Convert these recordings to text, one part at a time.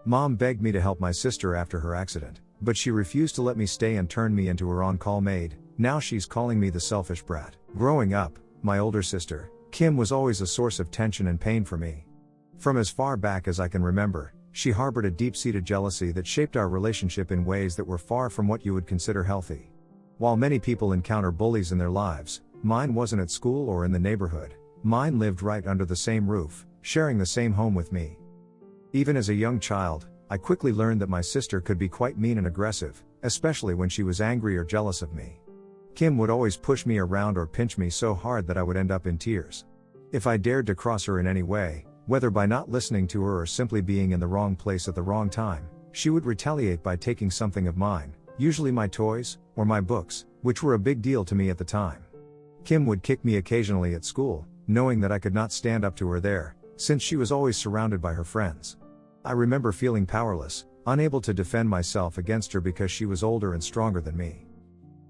Mom begged me to help my sister after her accident, but she refused to let me stay and turned me into her on-call maid. Now she's calling me the selfish brat. Growing up, my older sister, Kim, was always a source of tension and pain for me. From as far back as I can remember, she harbored a deep-seated jealousy that shaped our relationship in ways that were far from what you would consider healthy. While many people encounter bullies in their lives, mine wasn't at school or in the neighborhood. Mine lived right under the same roof, sharing the same home with me. Even as a young child, I quickly learned that my sister could be quite mean and aggressive, especially when she was angry or jealous of me. Kim would always push me around or pinch me so hard that I would end up in tears. If I dared to cross her in any way, whether by not listening to her or simply being in the wrong place at the wrong time, she would retaliate by taking something of mine, usually my toys, or my books, which were a big deal to me at the time. Kim would kick me occasionally at school, knowing that I could not stand up to her there, since she was always surrounded by her friends. I remember feeling powerless, unable to defend myself against her because she was older and stronger than me.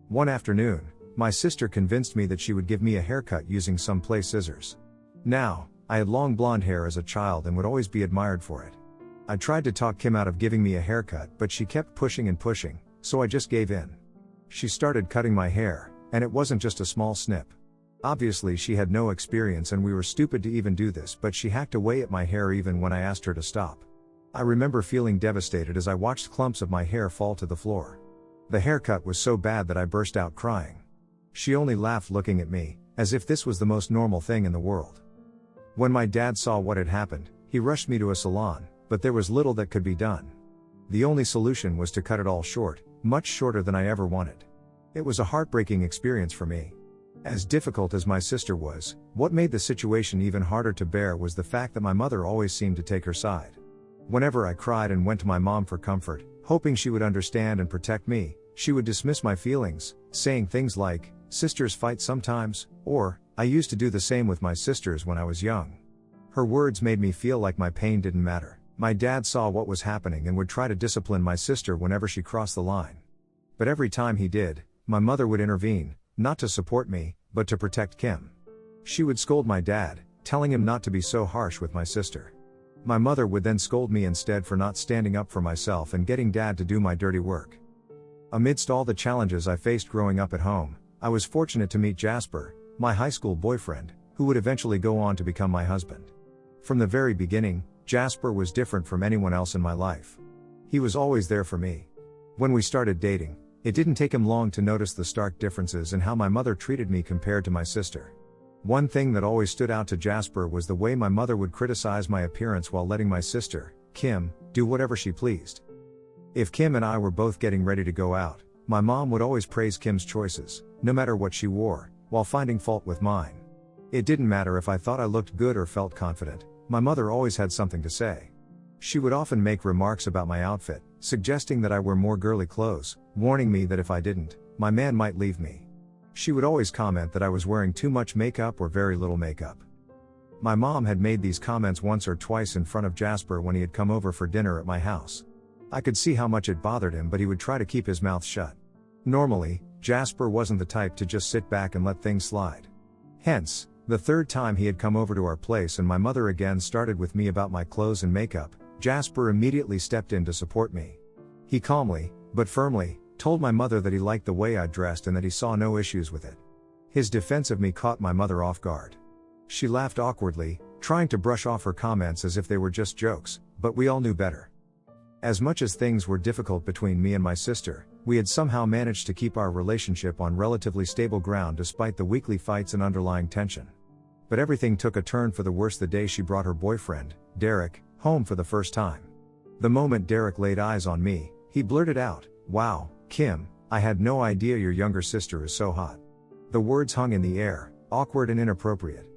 One afternoon, my sister convinced me that she would give me a haircut using some play scissors. Now, I had long blonde hair as a child and would always be admired for it. I tried to talk Kim out of giving me a haircut, but she kept pushing and pushing, so I just gave in. She started cutting my hair, and it wasn't just a small snip. Obviously she had no experience and we were stupid to even do this, but she hacked away at my hair even when I asked her to stop. I remember feeling devastated as I watched clumps of my hair fall to the floor. The haircut was so bad that I burst out crying. She only laughed, looking at me, as if this was the most normal thing in the world. When my dad saw what had happened, he rushed me to a salon, but there was little that could be done. The only solution was to cut it all short, much shorter than I ever wanted. It was a heartbreaking experience for me. As difficult as my sister was, what made the situation even harder to bear was the fact that my mother always seemed to take her side. Whenever I cried and went to my mom for comfort, hoping she would understand and protect me, she would dismiss my feelings, saying things like, "Sisters fight sometimes," or, "I used to do the same with my sisters when I was young." Her words made me feel like my pain didn't matter. My dad saw what was happening and would try to discipline my sister whenever she crossed the line. But every time he did, my mother would intervene, not to support me, but to protect Kim. She would scold my dad, telling him not to be so harsh with my sister. My mother would then scold me instead for not standing up for myself and getting dad to do my dirty work. Amidst all the challenges I faced growing up at home, I was fortunate to meet Jasper, my high school boyfriend, who would eventually go on to become my husband. From the very beginning, Jasper was different from anyone else in my life. He was always there for me. When we started dating, it didn't take him long to notice the stark differences in how my mother treated me compared to my sister. One thing that always stood out to Jasper was the way my mother would criticize my appearance while letting my sister, Kim, do whatever she pleased. If Kim and I were both getting ready to go out, my mom would always praise Kim's choices, no matter what she wore, while finding fault with mine. It didn't matter if I thought I looked good or felt confident, my mother always had something to say. She would often make remarks about my outfit, suggesting that I wear more girly clothes, warning me that if I didn't, my man might leave me. She would always comment that I was wearing too much makeup or very little makeup. My mom had made these comments once or twice in front of Jasper when he had come over for dinner at my house. I could see how much it bothered him, but he would try to keep his mouth shut. Normally, Jasper wasn't the type to just sit back and let things slide. Hence, the third time he had come over to our place and my mother again started with me about my clothes and makeup, Jasper immediately stepped in to support me. He calmly, but firmly, told my mother that he liked the way I dressed and that he saw no issues with it. His defense of me caught my mother off guard. She laughed awkwardly, trying to brush off her comments as if they were just jokes, but we all knew better. As much as things were difficult between me and my sister, we had somehow managed to keep our relationship on relatively stable ground despite the weekly fights and underlying tension. But everything took a turn for the worse the day she brought her boyfriend, Derek, home for the first time. The moment Derek laid eyes on me, he blurted out, "Wow, Kim, I had no idea your younger sister is so hot." The words hung in the air, awkward and inappropriate.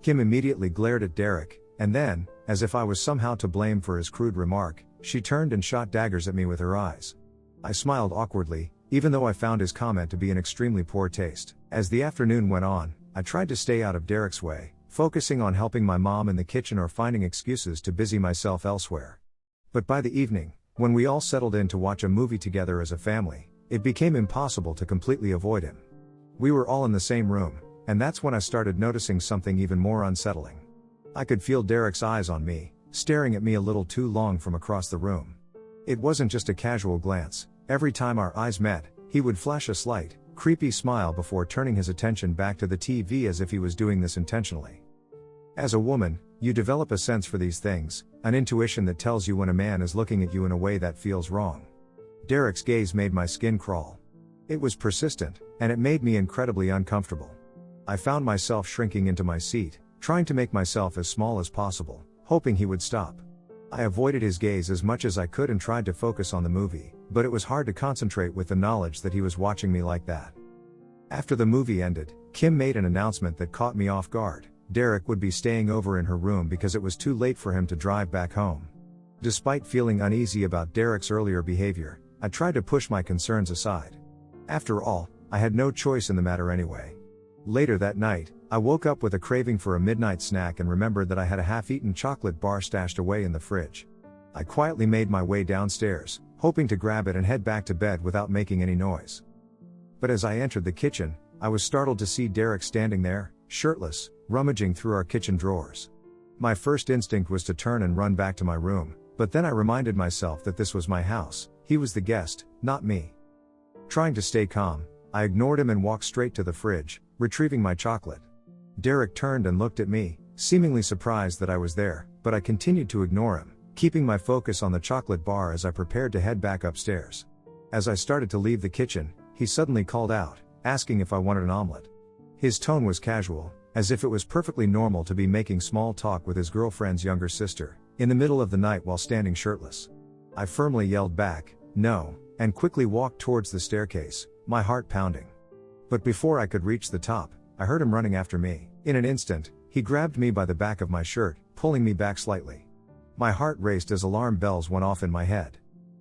Kim immediately glared at Derek, and then, as if I was somehow to blame for his crude remark, she turned and shot daggers at me with her eyes. I smiled awkwardly, even though I found his comment to be in extremely poor taste. As the afternoon went on, I tried to stay out of Derek's way, focusing on helping my mom in the kitchen or finding excuses to busy myself elsewhere. But by the evening, when we all settled in to watch a movie together as a family, it became impossible to completely avoid him. We were all in the same room, and that's when I started noticing something even more unsettling. I could feel Derek's eyes on me, staring at me a little too long from across the room. It wasn't just a casual glance. Every time our eyes met, he would flash a slight, creepy smile before turning his attention back to the TV as if he was doing this intentionally. As a woman, you develop a sense for these things, an intuition that tells you when a man is looking at you in a way that feels wrong. Derek's gaze made my skin crawl. It was persistent, and it made me incredibly uncomfortable. I found myself shrinking into my seat, trying to make myself as small as possible, hoping he would stop. I avoided his gaze as much as I could and tried to focus on the movie, but it was hard to concentrate with the knowledge that he was watching me like that. After the movie ended, Kim made an announcement that caught me off guard. Derek would be staying over in her room because it was too late for him to drive back home. Despite feeling uneasy about Derek's earlier behavior, I tried to push my concerns aside. After all, I had no choice in the matter anyway. Later that night, I woke up with a craving for a midnight snack and remembered that I had a half-eaten chocolate bar stashed away in the fridge. I quietly made my way downstairs, hoping to grab it and head back to bed without making any noise. But as I entered the kitchen, I was startled to see Derek standing there, shirtless, rummaging through our kitchen drawers. My first instinct was to turn and run back to my room, but then I reminded myself that this was my house, he was the guest, not me. Trying to stay calm, I ignored him and walked straight to the fridge, retrieving my chocolate. Derek turned and looked at me, seemingly surprised that I was there, but I continued to ignore him, keeping my focus on the chocolate bar as I prepared to head back upstairs. As I started to leave the kitchen, he suddenly called out, asking if I wanted an omelet. His tone was casual, as if it was perfectly normal to be making small talk with his girlfriend's younger sister, in the middle of the night while standing shirtless. I firmly yelled back, "No," and quickly walked towards the staircase, my heart pounding. But before I could reach the top, I heard him running after me. In an instant, he grabbed me by the back of my shirt, pulling me back slightly. My heart raced as alarm bells went off in my head.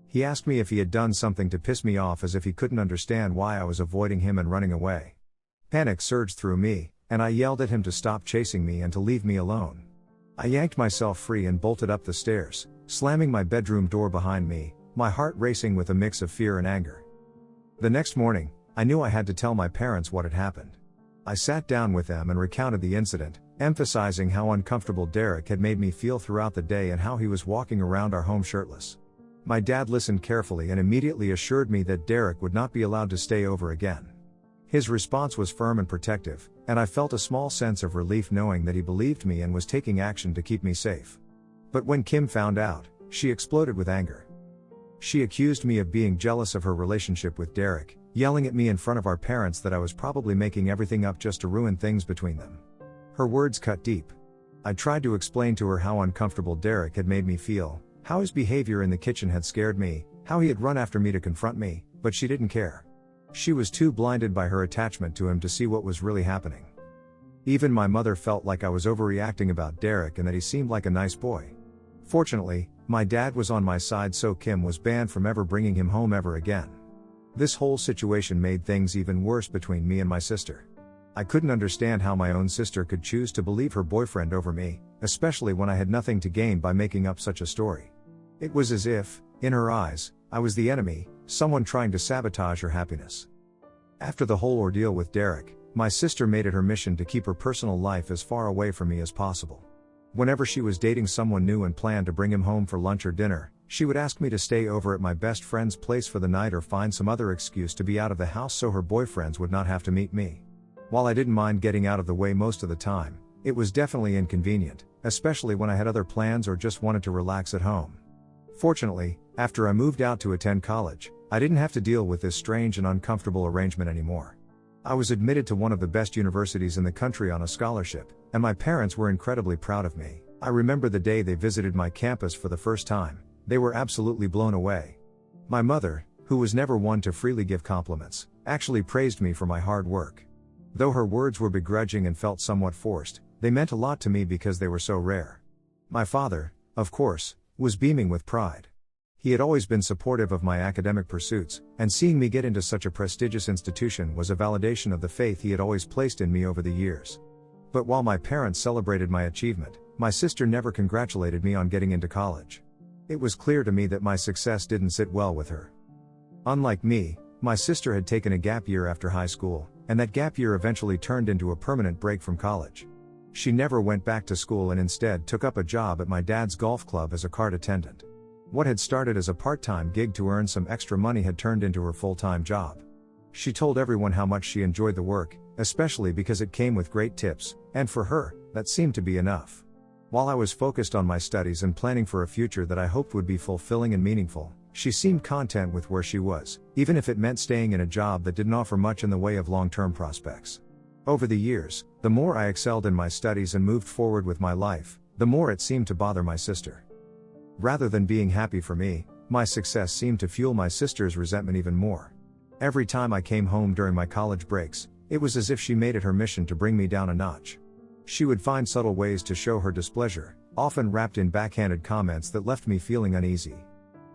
He asked me if he had done something to piss me off, as if he couldn't understand why I was avoiding him and running away. Panic surged through me, and I yelled at him to stop chasing me and to leave me alone. I yanked myself free and bolted up the stairs, slamming my bedroom door behind me, my heart racing with a mix of fear and anger. The next morning, I knew I had to tell my parents what had happened. I sat down with them and recounted the incident, emphasizing how uncomfortable Derek had made me feel throughout the day and how he was walking around our home shirtless. My dad listened carefully and immediately assured me that Derek would not be allowed to stay over again. His response was firm and protective, and I felt a small sense of relief knowing that he believed me and was taking action to keep me safe. But when Kim found out, she exploded with anger. She accused me of being jealous of her relationship with Derek, yelling at me in front of our parents that I was probably making everything up just to ruin things between them. Her words cut deep. I tried to explain to her how uncomfortable Derek had made me feel, how his behavior in the kitchen had scared me, how he had run after me to confront me, but she didn't care. She was too blinded by her attachment to him to see what was really happening. Even my mother felt like I was overreacting about Derek and that he seemed like a nice boy. Fortunately, my dad was on my side, so Kim was banned from ever bringing him home ever again. This whole situation made things even worse between me and my sister. I couldn't understand how my own sister could choose to believe her boyfriend over me, especially when I had nothing to gain by making up such a story. It was as if, in her eyes, I was the enemy, someone trying to sabotage her happiness. After the whole ordeal with Derek, my sister made it her mission to keep her personal life as far away from me as possible. Whenever she was dating someone new and planned to bring him home for lunch or dinner, she would ask me to stay over at my best friend's place for the night or find some other excuse to be out of the house so her boyfriends would not have to meet me. While I didn't mind getting out of the way most of the time, it was definitely inconvenient, especially when I had other plans or just wanted to relax at home. Fortunately, after I moved out to attend college, I didn't have to deal with this strange and uncomfortable arrangement anymore. I was admitted to one of the best universities in the country on a scholarship, and my parents were incredibly proud of me. I remember the day they visited my campus for the first time. They were absolutely blown away. My mother, who was never one to freely give compliments, actually praised me for my hard work. Though her words were begrudging and felt somewhat forced, they meant a lot to me because they were so rare. My father, of course, was beaming with pride. He had always been supportive of my academic pursuits, and seeing me get into such a prestigious institution was a validation of the faith he had always placed in me over the years. But while my parents celebrated my achievement, my sister never congratulated me on getting into college. It was clear to me that my success didn't sit well with her. Unlike me, my sister had taken a gap year after high school, and that gap year eventually turned into a permanent break from college. She never went back to school and instead took up a job at my dad's golf club as a cart attendant. What had started as a part-time gig to earn some extra money had turned into her full-time job. She told everyone how much she enjoyed the work, especially because it came with great tips, and for her, that seemed to be enough. While I was focused on my studies and planning for a future that I hoped would be fulfilling and meaningful, she seemed content with where she was, even if it meant staying in a job that didn't offer much in the way of long-term prospects. Over the years, the more I excelled in my studies and moved forward with my life, the more it seemed to bother my sister. Rather than being happy for me, my success seemed to fuel my sister's resentment even more. Every time I came home during my college breaks, it was as if she made it her mission to bring me down a notch. She would find subtle ways to show her displeasure, often wrapped in backhanded comments that left me feeling uneasy.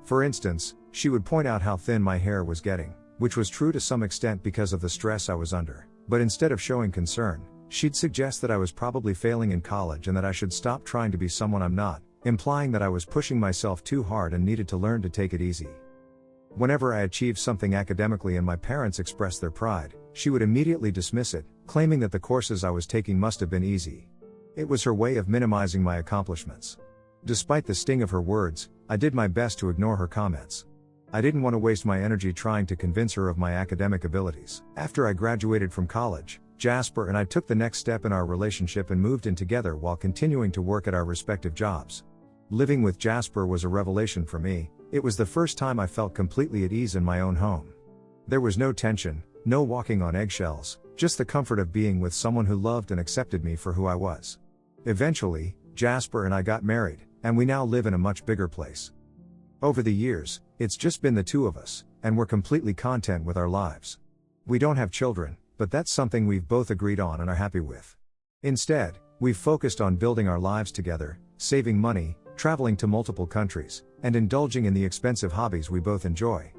For instance, she would point out how thin my hair was getting, which was true to some extent because of the stress I was under. But instead of showing concern, she'd suggest that I was probably failing in college and that I should stop trying to be someone I'm not, implying that I was pushing myself too hard and needed to learn to take it easy. Whenever I achieved something academically and my parents expressed their pride, she would immediately dismiss it, claiming that the courses I was taking must have been easy. It was her way of minimizing my accomplishments. Despite the sting of her words, I did my best to ignore her comments. I didn't want to waste my energy trying to convince her of my academic abilities. After I graduated from college, Jasper and I took the next step in our relationship and moved in together while continuing to work at our respective jobs. Living with Jasper was a revelation for me. It was the first time I felt completely at ease in my own home. There was no tension, no walking on eggshells, just the comfort of being with someone who loved and accepted me for who I was. Eventually, Jasper and I got married, and we now live in a much bigger place. Over the years, it's just been the two of us, and we're completely content with our lives. We don't have children, but that's something we've both agreed on and are happy with. Instead, we've focused on building our lives together, saving money, traveling to multiple countries, and indulging in the expensive hobbies we both enjoy.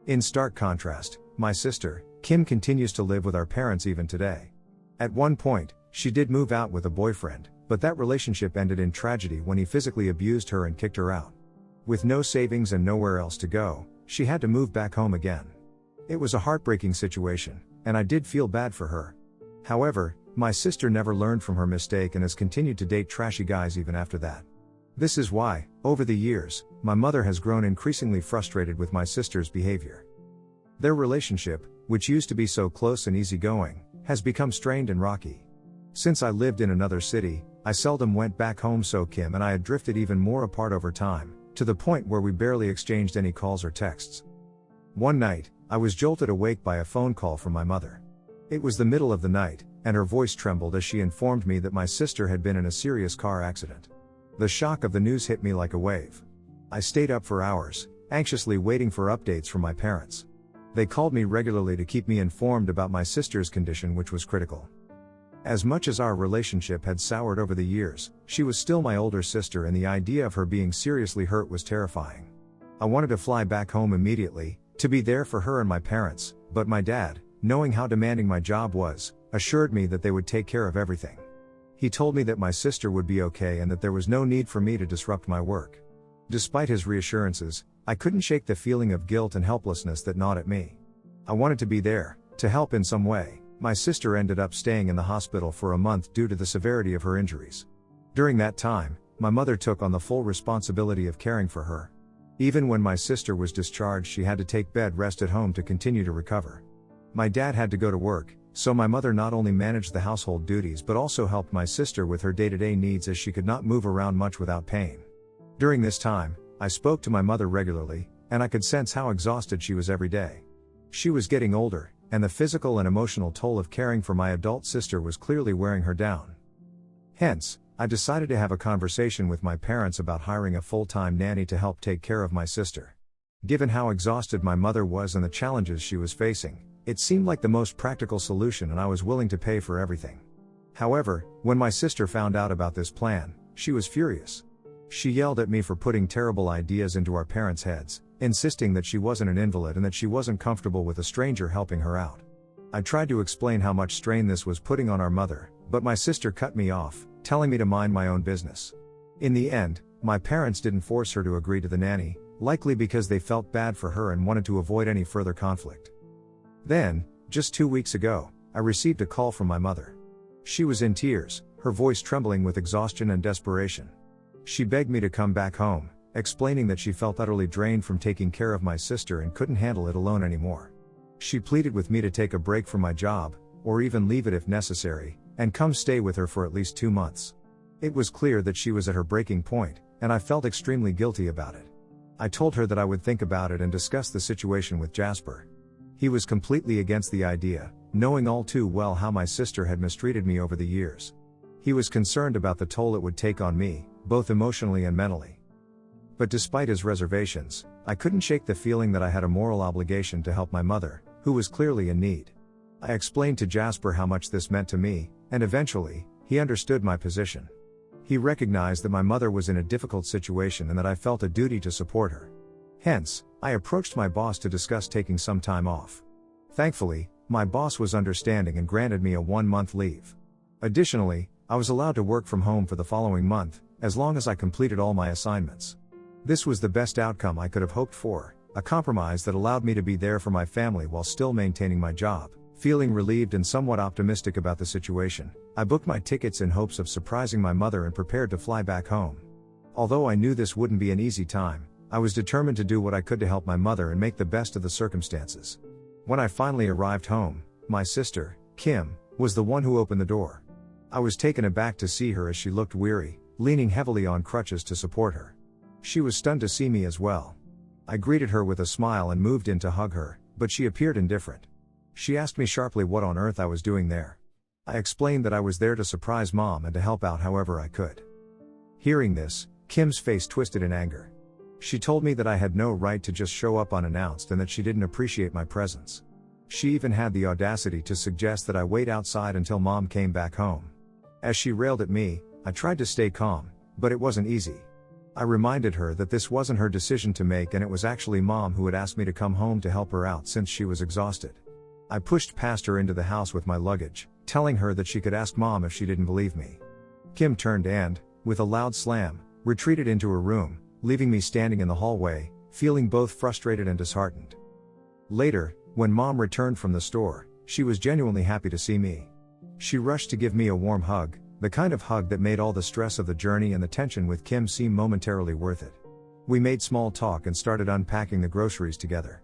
In stark contrast, my sister, Kim, continues to live with our parents even today. At one point, she did move out with a boyfriend, but that relationship ended in tragedy when he physically abused her and kicked her out. With no savings and nowhere else to go, she had to move back home again. It was a heartbreaking situation, and I did feel bad for her. However, my sister never learned from her mistake and has continued to date trashy guys even after that. This is why, over the years, my mother has grown increasingly frustrated with my sister's behavior. Their relationship, which used to be so close and easygoing, has become strained and rocky. Since I lived in another city, I seldom went back home, so Kim and I had drifted even more apart over time, to the point where we barely exchanged any calls or texts. One night, I was jolted awake by a phone call from my mother. It was the middle of the night, and her voice trembled as she informed me that my sister had been in a serious car accident. The shock of the news hit me like a wave. I stayed up for hours, anxiously waiting for updates from my parents. They called me regularly to keep me informed about my sister's condition, which was critical. As much as our relationship had soured over the years, she was still my older sister, and the idea of her being seriously hurt was terrifying. I wanted to fly back home immediately, to be there for her and my parents, but my dad, knowing how demanding my job was, assured me that they would take care of everything. He told me that my sister would be okay and that there was no need for me to disrupt my work. Despite his reassurances, I couldn't shake the feeling of guilt and helplessness that gnawed at me. I wanted to be there, to help in some way. My sister ended up staying in the hospital for a month due to the severity of her injuries. During that time, my mother took on the full responsibility of caring for her. Even when my sister was discharged, she had to take bed rest at home to continue to recover. My dad had to go to work, so my mother not only managed the household duties but also helped my sister with her day-to-day needs, as she could not move around much without pain. During this time, I spoke to my mother regularly, and I could sense how exhausted she was every day. She was getting older, and the physical and emotional toll of caring for my adult sister was clearly wearing her down. Hence, I decided to have a conversation with my parents about hiring a full-time nanny to help take care of my sister. Given how exhausted my mother was and the challenges she was facing, it seemed like the most practical solution, and I was willing to pay for everything. However, when my sister found out about this plan, she was furious. She yelled at me for putting terrible ideas into our parents' heads, insisting that she wasn't an invalid and that she wasn't comfortable with a stranger helping her out. I tried to explain how much strain this was putting on our mother, but my sister cut me off, telling me to mind my own business. In the end, my parents didn't force her to agree to the nanny, likely because they felt bad for her and wanted to avoid any further conflict. Then, just 2 weeks ago, I received a call from my mother. She was in tears, her voice trembling with exhaustion and desperation. She begged me to come back home, explaining that she felt utterly drained from taking care of my sister and couldn't handle it alone anymore. She pleaded with me to take a break from my job, or even leave it if necessary, and come stay with her for at least 2 months. It was clear that she was at her breaking point, and I felt extremely guilty about it. I told her that I would think about it and discuss the situation with Jasper. He was completely against the idea, knowing all too well how my sister had mistreated me over the years. He was concerned about the toll it would take on me, both emotionally and mentally. But despite his reservations, I couldn't shake the feeling that I had a moral obligation to help my mother, who was clearly in need. I explained to Jasper how much this meant to me, and eventually, he understood my position. He recognized that my mother was in a difficult situation and that I felt a duty to support her. Hence, I approached my boss to discuss taking some time off. Thankfully, my boss was understanding and granted me a 1-month leave. Additionally, I was allowed to work from home for the following month, as long as I completed all my assignments. This was the best outcome I could have hoped for, a compromise that allowed me to be there for my family while still maintaining my job. Feeling relieved and somewhat optimistic about the situation, I booked my tickets in hopes of surprising my mother and prepared to fly back home. Although I knew this wouldn't be an easy time, I was determined to do what I could to help my mother and make the best of the circumstances. When I finally arrived home, my sister, Kim, was the one who opened the door. I was taken aback to see her as she looked weary, leaning heavily on crutches to support her. She was stunned to see me as well. I greeted her with a smile and moved in to hug her, but she appeared indifferent. She asked me sharply what on earth I was doing there. I explained that I was there to surprise Mom and to help out however I could. Hearing this, Kim's face twisted in anger. She told me that I had no right to just show up unannounced and that she didn't appreciate my presence. She even had the audacity to suggest that I wait outside until Mom came back home. As she railed at me, I tried to stay calm, but it wasn't easy. I reminded her that this wasn't her decision to make and it was actually Mom who had asked me to come home to help her out since she was exhausted. I pushed past her into the house with my luggage, telling her that she could ask Mom if she didn't believe me. Kim turned and, with a loud slam, retreated into her room, leaving me standing in the hallway, feeling both frustrated and disheartened. Later, when Mom returned from the store, she was genuinely happy to see me. She rushed to give me a warm hug, the kind of hug that made all the stress of the journey and the tension with Kim seem momentarily worth it. We made small talk and started unpacking the groceries together.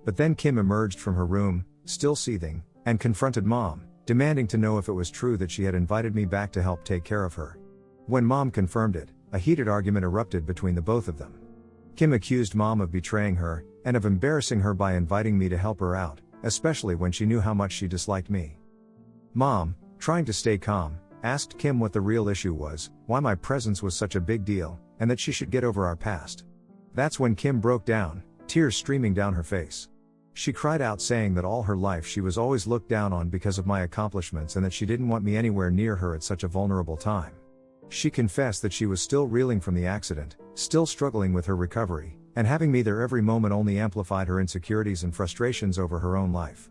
But then Kim emerged from her room, still seething, and confronted Mom, demanding to know if it was true that she had invited me back to help take care of her. When Mom confirmed it, a heated argument erupted between the both of them. Kim accused Mom of betraying her, and of embarrassing her by inviting me to help her out, especially when she knew how much she disliked me. Mom, trying to stay calm, asked Kim what the real issue was, why my presence was such a big deal, and that she should get over our past. That's when Kim broke down, tears streaming down her face. She cried out saying that all her life she was always looked down on because of my accomplishments and that she didn't want me anywhere near her at such a vulnerable time. She confessed that she was still reeling from the accident, still struggling with her recovery, and having me there every moment only amplified her insecurities and frustrations over her own life.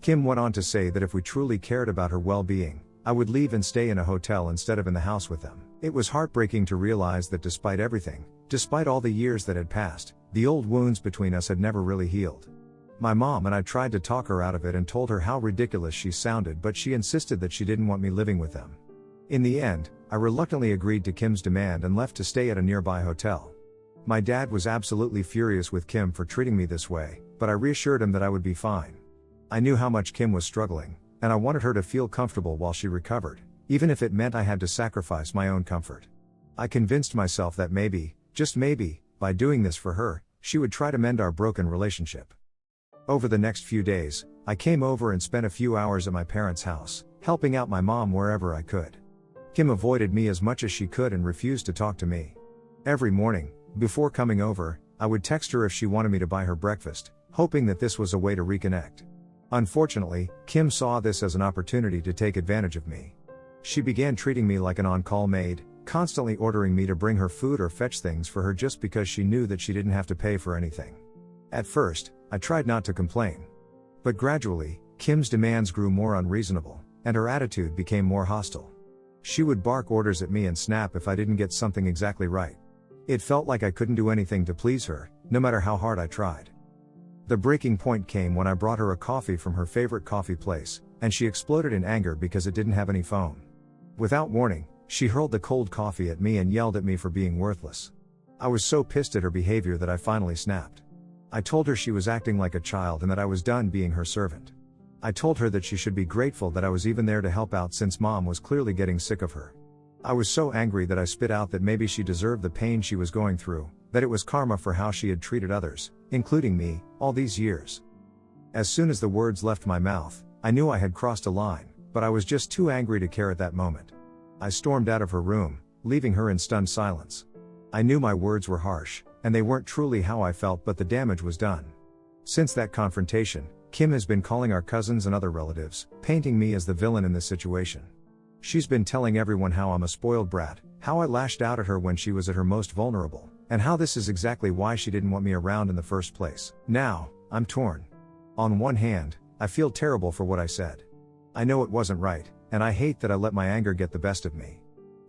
Kim went on to say that if we truly cared about her well-being, I would leave and stay in a hotel instead of in the house with them. It was heartbreaking to realize that despite everything, despite all the years that had passed, the old wounds between us had never really healed. My mom and I tried to talk her out of it and told her how ridiculous she sounded, but she insisted that she didn't want me living with them. In the end, I reluctantly agreed to Kim's demand and left to stay at a nearby hotel. My dad was absolutely furious with Kim for treating me this way, but I reassured him that I would be fine. I knew how much Kim was struggling, and I wanted her to feel comfortable while she recovered, even if it meant I had to sacrifice my own comfort. I convinced myself that maybe, just maybe, by doing this for her, she would try to mend our broken relationship. Over the next few days, I came over and spent a few hours at my parents' house, helping out my mom wherever I could. Kim avoided me as much as she could and refused to talk to me. Every morning, before coming over, I would text her if she wanted me to buy her breakfast, hoping that this was a way to reconnect. Unfortunately, Kim saw this as an opportunity to take advantage of me. She began treating me like an on-call maid, constantly ordering me to bring her food or fetch things for her just because she knew that she didn't have to pay for anything. At first, I tried not to complain. But gradually, Kim's demands grew more unreasonable, and her attitude became more hostile. She would bark orders at me and snap if I didn't get something exactly right. It felt like I couldn't do anything to please her, no matter how hard I tried. The breaking point came when I brought her a coffee from her favorite coffee place, and she exploded in anger because it didn't have any foam. Without warning, she hurled the cold coffee at me and yelled at me for being worthless. I was so pissed at her behavior that I finally snapped. I told her she was acting like a child and that I was done being her servant. I told her that she should be grateful that I was even there to help out since mom was clearly getting sick of her. I was so angry that I spit out that maybe she deserved the pain she was going through, that it was karma for how she had treated others, including me, all these years. As soon as the words left my mouth, I knew I had crossed a line, but I was just too angry to care at that moment. I stormed out of her room, leaving her in stunned silence. I knew my words were harsh, and they weren't truly how I felt, but the damage was done. Since that confrontation, Kim has been calling our cousins and other relatives, painting me as the villain in this situation. She's been telling everyone how I'm a spoiled brat, how I lashed out at her when she was at her most vulnerable, and how this is exactly why she didn't want me around in the first place. Now, I'm torn. On one hand, I feel terrible for what I said. I know it wasn't right, and I hate that I let my anger get the best of me.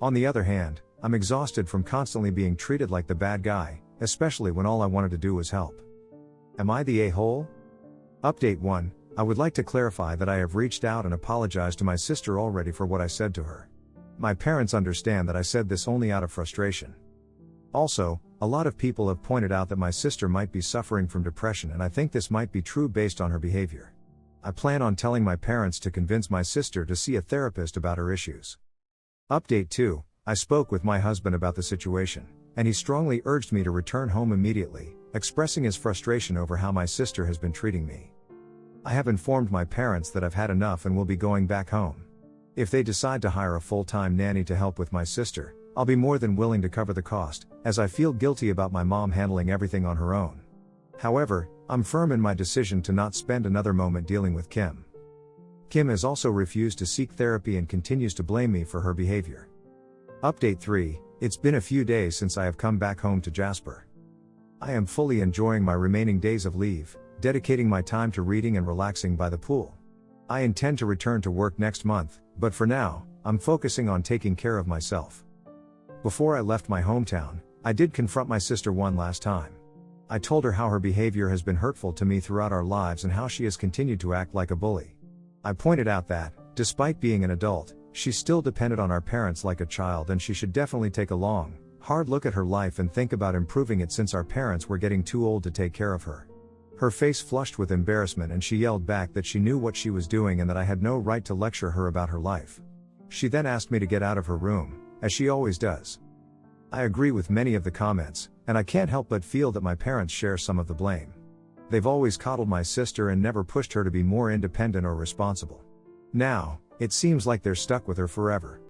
On the other hand, I'm exhausted from constantly being treated like the bad guy, especially when all I wanted to do was help. Am I the a-hole? Update 1. I would like to clarify that I have reached out and apologized to my sister already for what I said to her. My parents understand that I said this only out of frustration. Also, a lot of people have pointed out that my sister might be suffering from depression, and I think this might be true based on her behavior. I plan on telling my parents to convince my sister to see a therapist about her issues. Update 2. I spoke with my husband about the situation, and he strongly urged me to return home immediately, expressing his frustration over how my sister has been treating me. I have informed my parents that I've had enough and will be going back home. If they decide to hire a full-time nanny to help with my sister, I'll be more than willing to cover the cost, as I feel guilty about my mom handling everything on her own. However, I'm firm in my decision to not spend another moment dealing with Kim. Kim has also refused to seek therapy and continues to blame me for her behavior. Update 3. It's been a few days since I have come back home to Jasper. I am fully enjoying my remaining days of leave, dedicating my time to reading and relaxing by the pool. I intend to return to work next month, but for now, I'm focusing on taking care of myself. Before I left my hometown, I did confront my sister one last time. I told her how her behavior has been hurtful to me throughout our lives and how she has continued to act like a bully. I pointed out that, despite being an adult, she still depended on our parents like a child, and she should definitely take a long, hard look at her life and think about improving it since our parents were getting too old to take care of her. Her face flushed with embarrassment and she yelled back that she knew what she was doing and that I had no right to lecture her about her life. She then asked me to get out of her room, as she always does. I agree with many of the comments, and I can't help but feel that my parents share some of the blame. They've always coddled my sister and never pushed her to be more independent or responsible. Now, it seems like they're stuck with her forever.